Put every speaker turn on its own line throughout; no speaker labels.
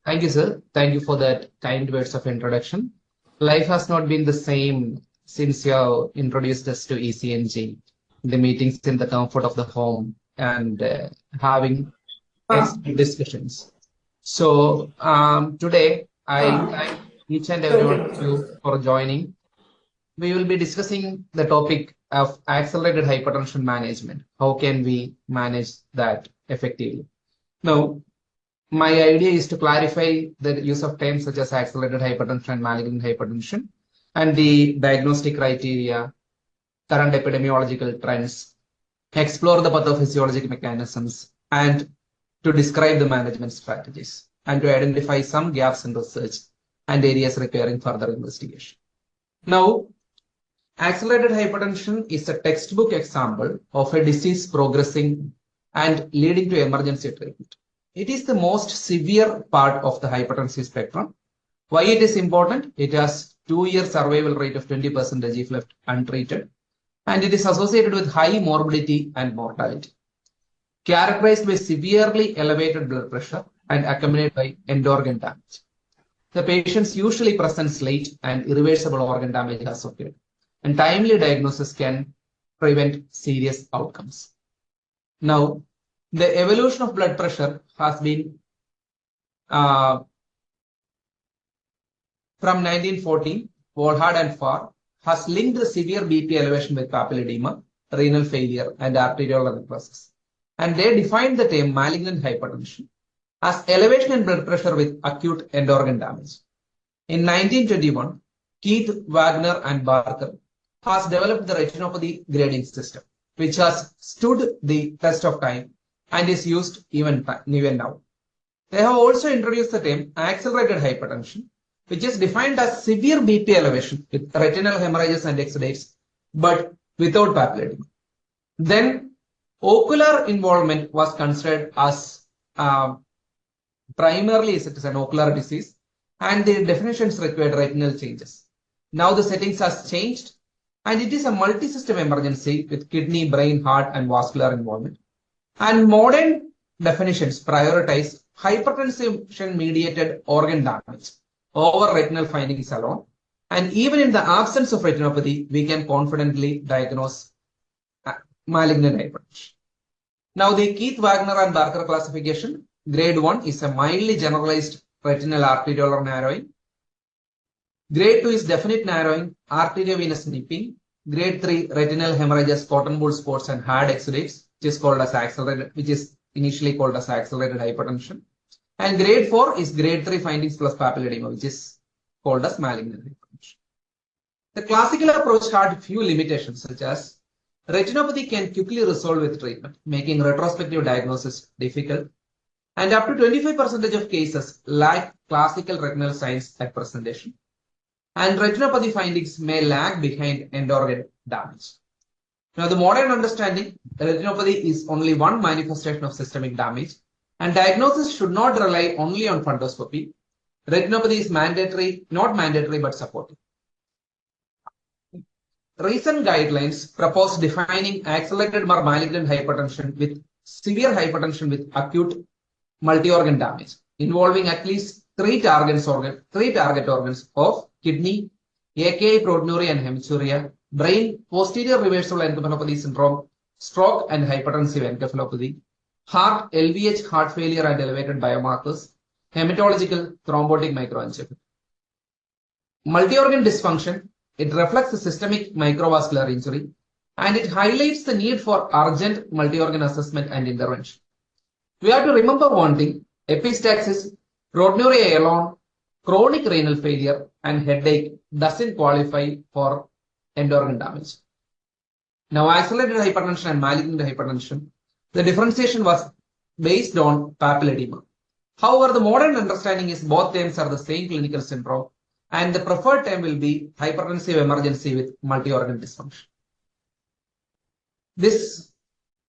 Thank you, sir. Thank you for that kind words of introduction. Life has not been the same since you have introduced us to ECNG, the meetings in the comfort of the home and having discussions. So today, I thank each and every one of you for joining. We will be discussing the topic of accelerated hypertension management. How can we manage that effectively? Now, my idea is to clarify the use of terms such as accelerated hypertension and malignant hypertension and the diagnostic criteria, current epidemiological trends, explore the pathophysiologic mechanisms, and to describe the management strategies and to identify some gaps in research and areas requiring further investigation. Now, accelerated hypertension is a textbook example of a disease progressing and leading to emergency treatment. It is the most severe part of the hypertensive spectrum. Why it is important? It has 2-year survival rate of 20% if left untreated, and it is associated with high morbidity and mortality, characterized by severely elevated blood pressure and accompanied by end organ damage. The patients usually present late and irreversible organ damage has occurred, and timely diagnosis can prevent serious outcomes. Now, the evolution of blood pressure has been from 1914, Volhard and Farr has linked the severe BP elevation with papilledema, renal failure, and arteriolar necrosis. And they defined the term malignant hypertension as elevation in blood pressure with acute end organ damage. In 1921, Keith, Wagner, and Barker has developed the retinopathy grading system, which has stood the test of time and is used even now. They have also introduced the term accelerated hypertension, which is defined as severe BP elevation with retinal hemorrhages and exudates, but without papilledema. Then ocular involvement was considered as primarily it is an ocular disease, and the definitions required retinal changes. Now the settings has changed, and it is a multi-system emergency with kidney, brain, heart, and vascular involvement. And modern definitions prioritize hypertension-mediated organ damage over retinal findings alone. And even in the absence of retinopathy, we can confidently diagnose malignant hypertension. Now, the Keith, Wagner, and Barker classification, grade 1 is a mildly generalized retinal arteriolar narrowing. Grade 2 is definite narrowing, arteriovenous nipping. Grade 3, retinal hemorrhages, cotton wool spots, and hard exudates, which is called as accelerated, which is initially called as accelerated hypertension. And grade 4 is grade 3 findings plus papilledema, which is called as malignant hypertension. The classical approach had few limitations, such as retinopathy can quickly resolve with treatment, making retrospective diagnosis difficult. And up to 25% of cases lack classical retinal signs at presentation. And retinopathy findings may lag behind end organ damage. Now, the modern understanding, retinopathy is only one manifestation of systemic damage, and diagnosis should not rely only on fundoscopy. Retinopathy is mandatory, not mandatory, but supportive. Recent guidelines propose defining accelerated or malignant hypertension with severe hypertension with acute multi-organ damage, involving at least three target organs of kidney, AKI, proteinuria, and hematuria, brain, posterior reversible encephalopathy syndrome, stroke and hypertensive encephalopathy, heart, LVH, heart failure and elevated biomarkers, hematological thrombotic microangiopathy. Multi-organ dysfunction, it reflects a systemic microvascular injury, and it highlights the need for urgent multi-organ assessment and intervention. We have to remember one thing, epistaxis, proteinuria alone, chronic renal failure, and headache doesn't qualify for end organ damage. Now, accelerated hypertension and malignant hypertension, the differentiation was based on papilledema. However, the modern understanding is both terms are the same clinical syndrome, and the preferred term will be hypertensive emergency with multi-organ dysfunction. This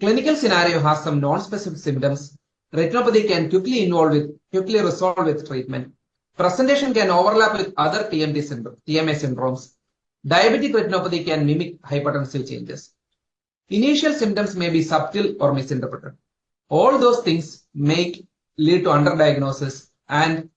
clinical scenario has some non-specific symptoms. Retinopathy can quickly resolve with treatment. Presentation can overlap with other TMA syndromes. Diabetic retinopathy can mimic hypertensive changes. Initial symptoms may be subtle or misinterpreted. All those things may lead to underdiagnosis and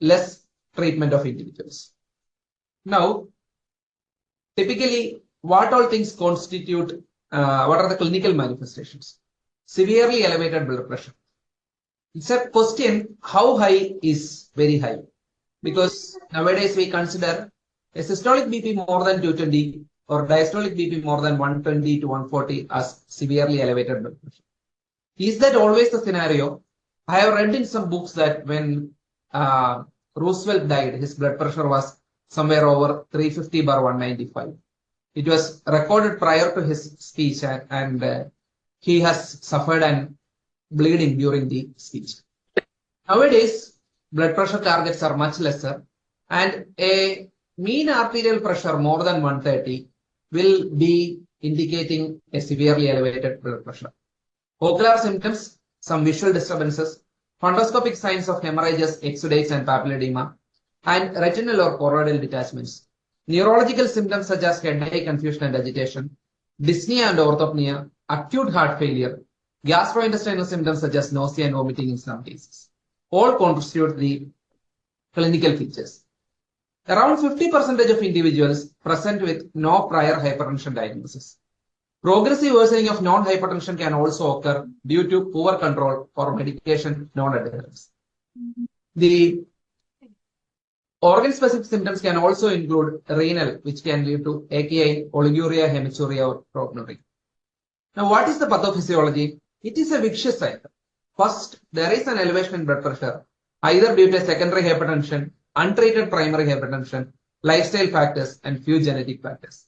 less treatment of individuals. Now, typically, what all things constitute, what are the clinical manifestations? Severely elevated blood pressure. It's a question, how high is very high? Because nowadays we consider a systolic BP more than 220 or diastolic BP more than 120 to 140 as severely elevated blood pressure. Is that always the scenario? I have read in some books that when Roosevelt died, his blood pressure was somewhere over 350/195. It was recorded prior to his speech, and he has suffered and bleeding during the speech. Nowadays, blood pressure targets are much lesser, and a mean arterial pressure more than 130 will be indicating a severely elevated blood pressure. Ocular symptoms, some visual disturbances, fundoscopic signs of hemorrhages, exudates, and papilledema, and retinal or choroidal detachments. Neurological symptoms such as headache, confusion, and agitation, dyspnea and orthopnea, acute heart failure, gastrointestinal symptoms such as nausea and vomiting in some cases. All constitute the clinical features. Around 50% of individuals present with no prior hypertension diagnosis. Progressive worsening of non-hypertension can also occur due to poor control or medication non-adherence. The organ-specific symptoms can also include renal, which can lead to AKI, oliguria, hematuria, or proteinuria. Now, what is the pathophysiology? It is a vicious cycle. First, there is an elevation in blood pressure, either due to secondary hypertension, untreated primary hypertension, lifestyle factors, and few genetic factors.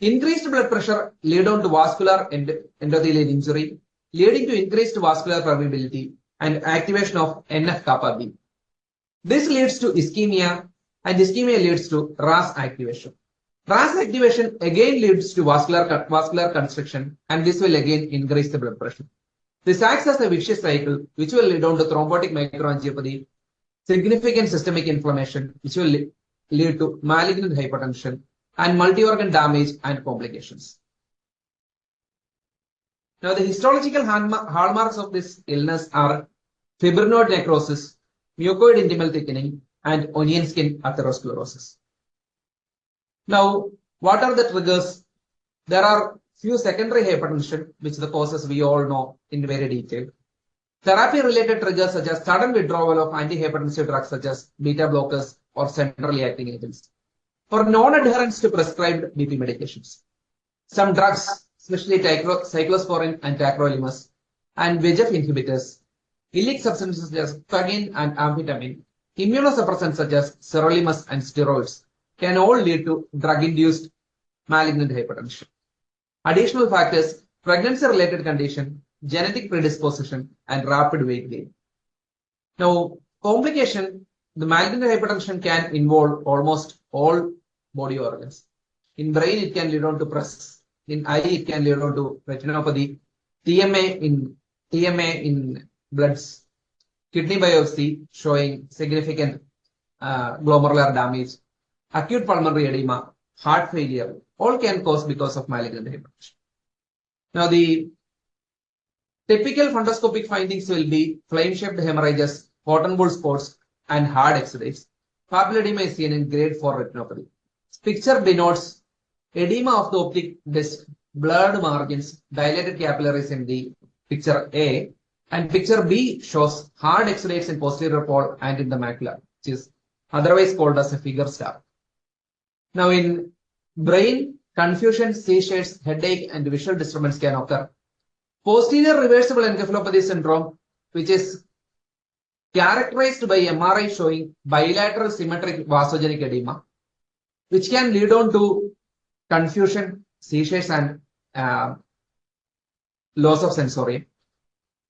Increased blood pressure lead on to vascular endothelial injury, leading to increased vascular permeability and activation of NF-kappa B. This leads to ischemia, and ischemia leads to RAS activation. RAS activation again leads to vascular constriction, and this will again increase the blood pressure. This acts as a vicious cycle, which will lead on to thrombotic microangiopathy, significant systemic inflammation, which will lead to malignant hypertension, and multi-organ damage and complications. Now, the histological hallmarks of this illness are fibrinoid necrosis, mucoid intimal thickening, and onion skin atherosclerosis. Now, what are the triggers? There are few secondary hypertension, which the causes we all know in very detail. Therapy-related triggers such as sudden withdrawal of antihypertensive drugs such as beta blockers or centrally acting agents, or non-adherence to prescribed BP medications. Some drugs, especially cyclosporin and tacrolimus, and VEGF inhibitors, illicit substances such as cocaine and amphetamine, immunosuppressants such as sirolimus and steroids can all lead to drug-induced malignant hypertension. Additional factors, pregnancy-related condition, genetic predisposition, and rapid weight gain. Now, complication, the malignant hypertension can involve almost all body organs. In brain, it can lead on to PRES. In eye, it can lead on to retinopathy, TMA in bloods, kidney biopsy showing significant glomerular damage, acute pulmonary edema, heart failure, all can cause because of malignant hypertension. Now, the typical fundoscopic findings will be flame-shaped hemorrhages, cotton wool spots, and hard exudates. Papilledema is seen in grade 4 retinopathy. Picture denotes edema of the optic disc, blurred margins, dilated capillaries in the picture A, and picture B shows hard exudates in posterior pole and in the macula, which is otherwise called as a figure star. Now, in brain, confusion, seizures, headache, and visual disturbance can occur. Posterior reversible encephalopathy syndrome, which is characterized by MRI showing bilateral symmetric vasogenic edema, which can lead on to confusion, seizures, and loss of sensorium.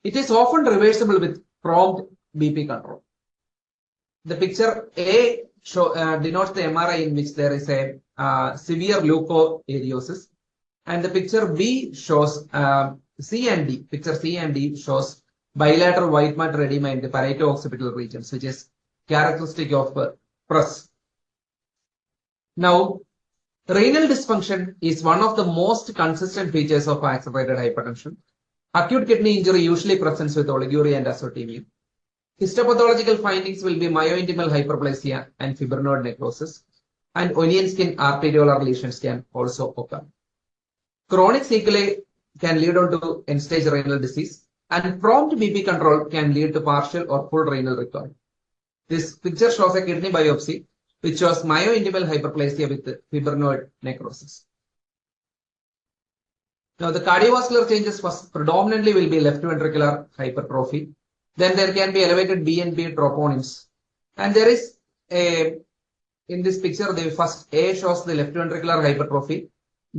It is often reversible with prompt BP control. The picture A denotes the MRI in which there is a severe leukoariosis, and the picture B shows C and D. Picture C and D shows bilateral white matter edema in the parieto-occipital regions, which is characteristic of PRES. Now, renal dysfunction is one of the most consistent features of accelerated hypertension. Acute kidney injury usually presents with oliguria and azotemia. Histopathological findings will be myointimal hyperplasia and fibrinoid necrosis, and onion skin arteriolar lesions can also occur. Chronic sequelae can lead on to end-stage renal disease, and prompt BP control can lead to partial or full renal recovery. This picture shows a kidney biopsy which shows myointimal hyperplasia with fibrinoid necrosis. Now, the cardiovascular changes first predominantly will be left ventricular hypertrophy. Then there can be elevated BNP troponins. And there is in this picture, the first A shows the left ventricular hypertrophy.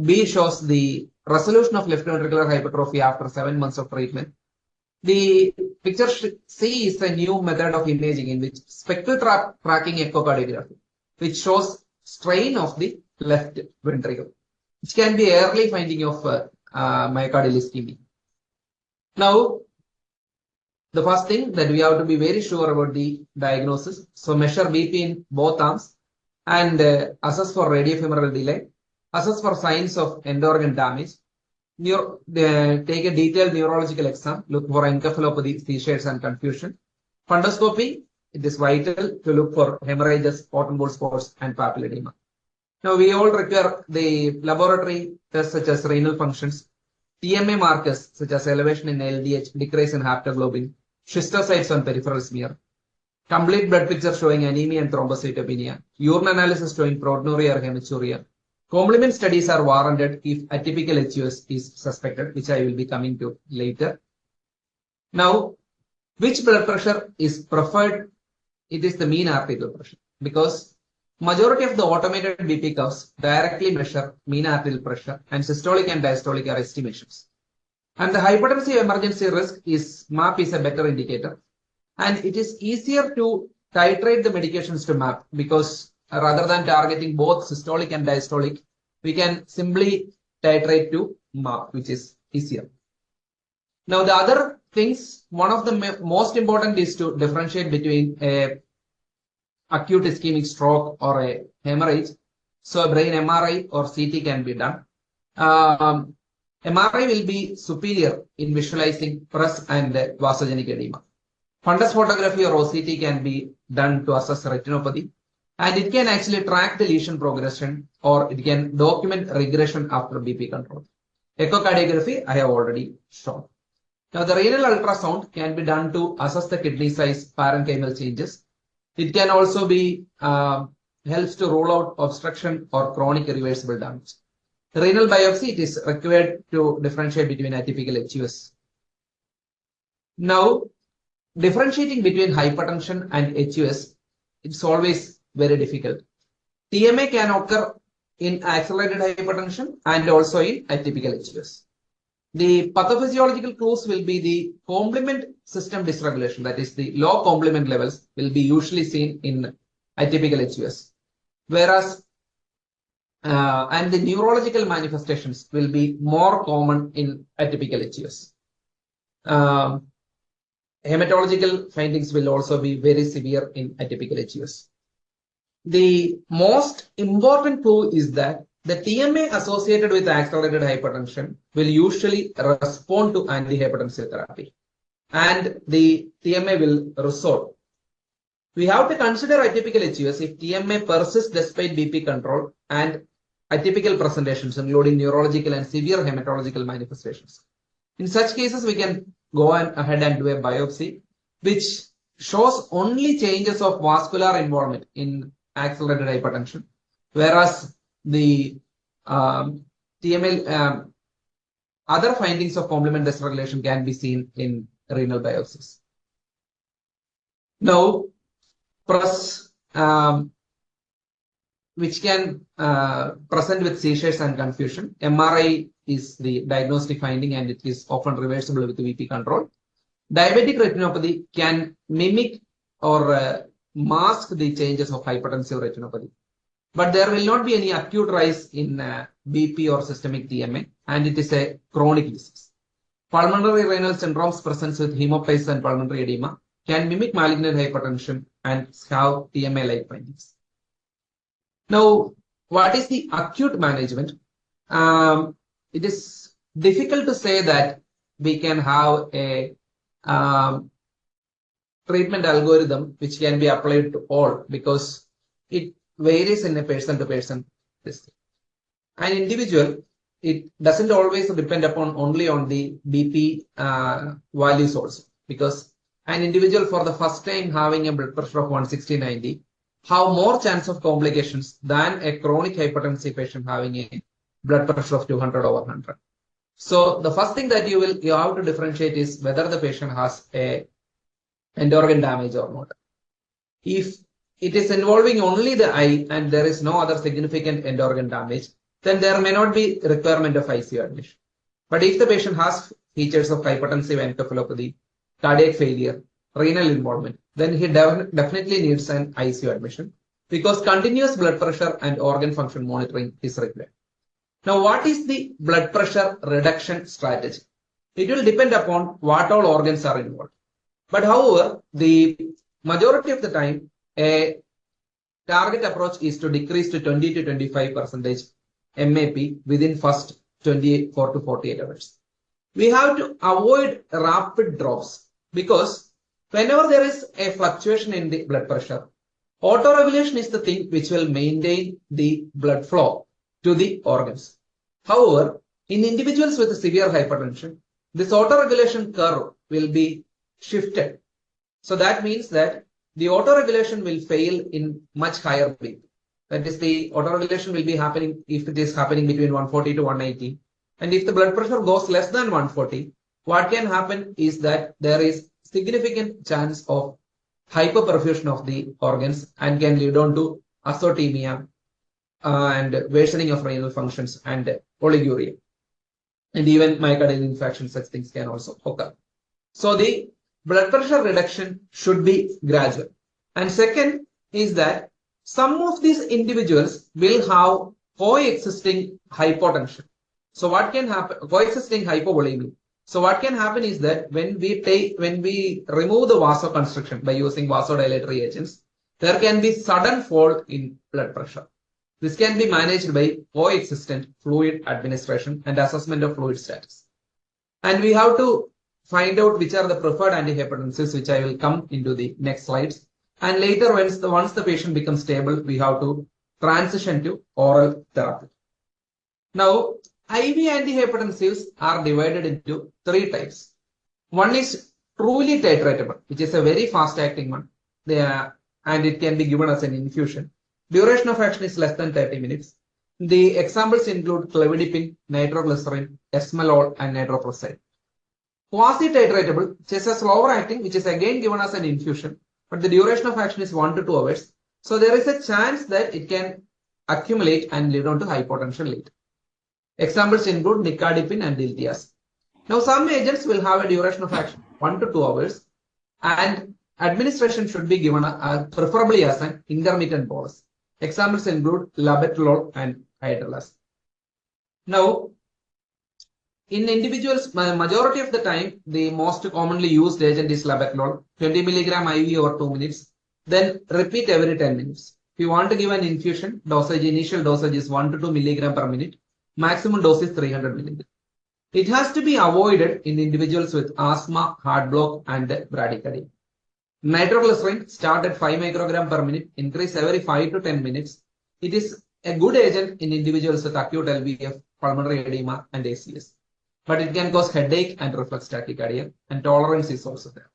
B shows the resolution of left ventricular hypertrophy after 7 months of treatment. The picture C is a new method of imaging in which spectral tracking echocardiography, which shows strain of the left ventricle, which can be early finding of myocardial ischemia. Now, the first thing that we have to be very sure about the diagnosis. So measure BP in both arms and assess for radiofemoral delay, assess for signs of end organ damage, take a detailed neurological exam, look for encephalopathy, seizures and confusion. Fundoscopy, it is vital to look for hemorrhages, cotton ball spots and papilledema. Now we all require the laboratory tests such as renal functions, TMA markers such as elevation in LDH, decrease in haptoglobin, schistocytes on peripheral smear, complete blood picture showing anemia and thrombocytopenia, urine analysis showing proteinuria or hematuria. Complement studies are warranted if atypical HUS is suspected, which I will be coming to later. Now, which blood pressure is preferred? It is the mean arterial pressure, because majority of the automated BP curves directly measure mean arterial pressure, and systolic and diastolic are estimations. And the hypertensive emergency risk is MAP is a better indicator, and it is easier to titrate the medications to MAP because rather than targeting both systolic and diastolic, we can simply titrate to MAP, which is easier. Now, the other things, one of the most important is to differentiate between a acute ischemic stroke or a hemorrhage. So, a brain MRI or CT can be done. MRI will be superior in visualizing press and vasogenic edema. Fundus photography or OCT can be done to assess retinopathy, and it can actually track the lesion progression, or it can document regression after BP control. Echocardiography, I have already shown. Now, the renal ultrasound can be done to assess the kidney size, parenchymal changes. It can also be helps to rule out obstruction or chronic irreversible damage. The renal biopsy, it is required to differentiate between atypical HUS. Now, differentiating between hypertension and HUS, it's always very difficult. TMA can occur in accelerated hypertension and also in atypical HUS. The pathophysiological clues will be the complement system dysregulation, that is the low complement levels will be usually seen in atypical HUS, whereas and the neurological manifestations will be more common in atypical HUS. Hematological findings will also be very severe in atypical HUS. The most important clue is that the TMA associated with accelerated hypertension will usually respond to antihypertensive therapy, and the TMA will resolve. We have to consider atypical HUS if TMA persists despite BP control and atypical presentations, including neurological and severe hematological manifestations. In such cases, we can go ahead and do a biopsy, which shows only changes of vascular involvement in accelerated hypertension, whereas the TMA, other findings of complement dysregulation can be seen in renal biopsies. Now, press, which can present with seizures and confusion. MRI is the diagnostic finding, and it is often reversible with VP control. Diabetic retinopathy can mimic or mask the changes of hypertensive retinopathy, but there will not be any acute rise in BP or systemic TMA, and it is a chronic disease. Pulmonary renal syndromes presents with hemoptysis and pulmonary edema can mimic malignant hypertension and have TMA-like findings. Now, what is the acute management? It is difficult to say that we can have a treatment algorithm which can be applied to all, because it varies in a person to person. An individual, it doesn't always depend upon only on the BP values also, because an individual for the first time having a blood pressure of 160/90 have more chance of complications than a chronic hypertensive patient having a blood pressure of 200/100. So the first thing that you have to differentiate is whether the patient has a end organ damage or not. If it is involving only the eye and there is no other significant end organ damage, then there may not be requirement of ICU admission. But if the patient has features of hypertensive encephalopathy, cardiac failure, renal involvement, then he definitely needs an ICU admission, because continuous blood pressure and organ function monitoring is required. Now, what is the blood pressure reduction strategy? It will depend upon what all organs are involved. But however, the majority of the time, a target approach is to decrease to 20 to 25% MAP within first 24 to 48 hours. We have to avoid rapid drops, because whenever there is a fluctuation in the blood pressure, autoregulation is the thing which will maintain the blood flow to the organs. However, in individuals with severe hypertension, this autoregulation curve will be shifted. So that means that the autoregulation will fail in much higher rate. That is, the autoregulation will be happening if it is happening between 140 to 180. And if the blood pressure goes less than 140, what can happen is that there is significant chance of hyperperfusion of the organs and can lead on to azotemia and worsening of renal functions and oliguria. And even myocardial infarction, such things can also occur. So the blood pressure reduction should be gradual. And second is that some of these individuals will have coexisting hypotension. So what can happen? Coexisting hypovolemia. So what can happen is that when we remove the vasoconstriction by using vasodilatory agents, there can be sudden fall in blood pressure. This can be managed by coexistent fluid administration and assessment of fluid status. And we have to find out which are the preferred antihypertensives, which I will come into the next slides. And later, once the patient becomes stable, we have to transition to oral therapy. Now, IV antihypertensives are divided into three types. One is truly titratable, which is a very fast-acting one, and it can be given as an infusion. Duration of action is less than 30 minutes. The examples include clofazimine, nitroglycerin, esmolol, and nitroprusside. Quasi-titratable, which is a slower acting, which is again given as an infusion, but the duration of action is 1 to 2 hours. So there is a chance that it can accumulate and lead on to hypotension later. Examples include nicardipine and diltiazem. Now, some agents will have a duration of action 1 to 2 hours, and administration should be given preferably as an intermittent bolus. Examples include labetalol and hydralazine. Now, in individuals, majority of the time, the most commonly used agent is labetalol, 20 milligram IV over 2 minutes, then repeat every 10 minutes. If you want to give an infusion, initial dosage is 1 to 2 milligram per minute, maximum dose is 300 milligram. It has to be avoided in individuals with asthma, heart block, and bradycardia. Nitroglycerin start at 5 microgram per minute, increase every 5 to 10 minutes. It is a good agent in individuals with acute LVF, pulmonary edema, and ACS. But it can cause headache and reflex tachycardia, and tolerance is also there.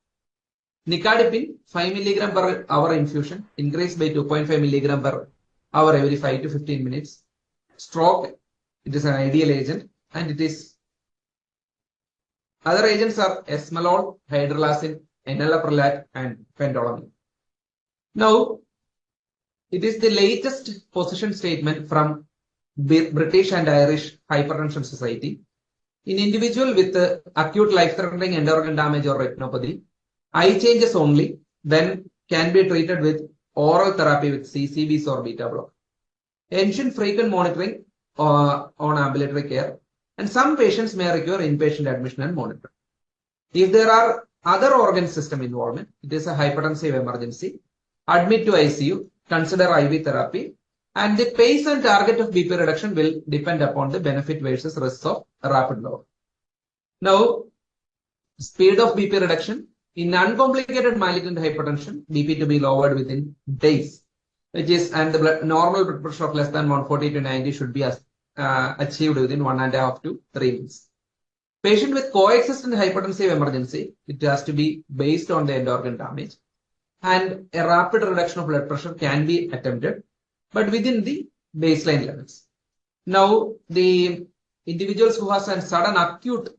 Nicardipine, 5 milligram per hour infusion, increased by 2.5 milligram per hour every 5 to 15 minutes. Stroke, it is an ideal agent, and it is. Other agents are esmolol, hydralazine, enalapril, and phentolamine. Now, it is the latest position statement from British and Irish Hypertension Society. In individual with acute life-threatening end organ damage or retinopathy, eye changes only, then can be treated with oral therapy with CCBs or beta blocker. Ensure frequent monitoring on ambulatory care, and some patients may require inpatient admission and monitoring. If there are other organ system involvement, it is a hypertensive emergency, admit to ICU, consider IV therapy, and the pace and target of BP reduction will depend upon the benefit versus risks of rapid lower. Now, Speed of BP reduction. In uncomplicated malignant hypertension, BP to be lowered within days, which is, and the normal blood pressure of less than 140 to 90 should be achieved within 1.5 to 3 weeks. Patient with coexistent hypertensive emergency, it has to be based on the end organ damage, and a rapid reduction of blood pressure can be attempted, but within the baseline levels. Now, the individuals who has a sudden acute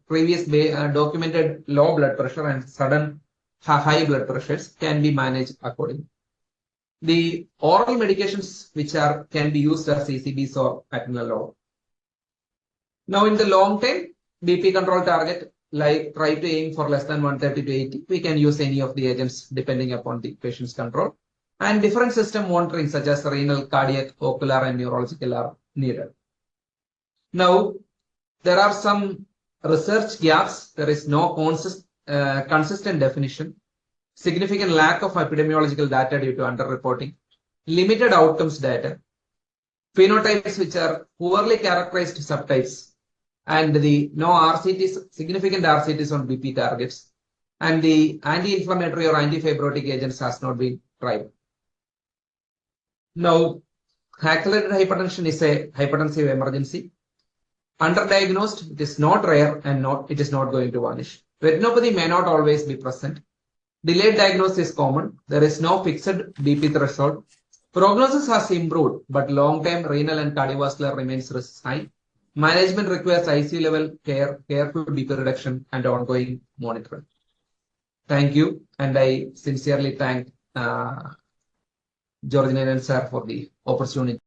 previous documented low blood pressure and sudden high blood pressures can be managed accordingly. The oral medications which can be used as CCBs or atenolol. Now, in the long term, BP control target, like try to aim for less than 130 to 80. We can use any of the agents depending upon the patient's control. And different system monitoring such as renal, cardiac, ocular, and neurological are needed. Now, there are some research gaps. There is no consistent definition, significant lack of epidemiological data due to underreporting, limited outcomes data, phenotypes which are poorly characterized subtypes, and the no RCTs, significant RCTs on BP targets, and the anti-inflammatory or anti-fibrotic agents has not been tried. Now, accelerated hypertension is a hypertensive emergency. Underdiagnosed, it is not rare and it is not going to vanish. Retinopathy may not always be present. Delayed diagnosis is common. There is no fixed BP threshold. Prognosis has improved, but long-term renal and cardiovascular remains risk high. Management requires ICU level care, careful BP reduction, and ongoing monitoring. Thank you, and I sincerely thank George Nayan sir for the opportunity.